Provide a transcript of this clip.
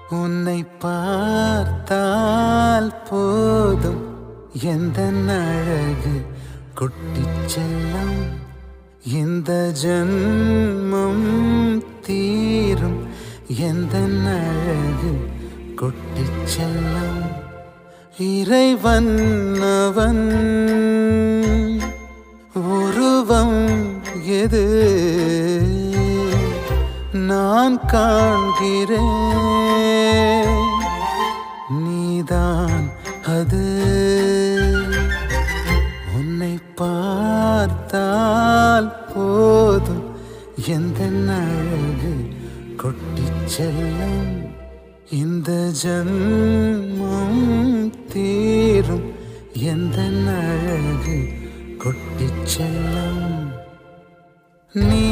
உன்னை பார்த்தால் போதும் எந்த அழகு குட்டிச் செல்லம் இந்த ஜன்மம் தீரும் எந்த அழகு குட்டிச் செல்லம் இறைவன் அவன் உருவம் எது நான் காண்கிறேன் நீதான் அது உன்னை பார்த்தால் போதும் எந்த அழகு கொட்டிச் செல்லும் இந்த ஜன்மம் தீரும் எந்த அழகு கொட்டிச் செல்லும் நீ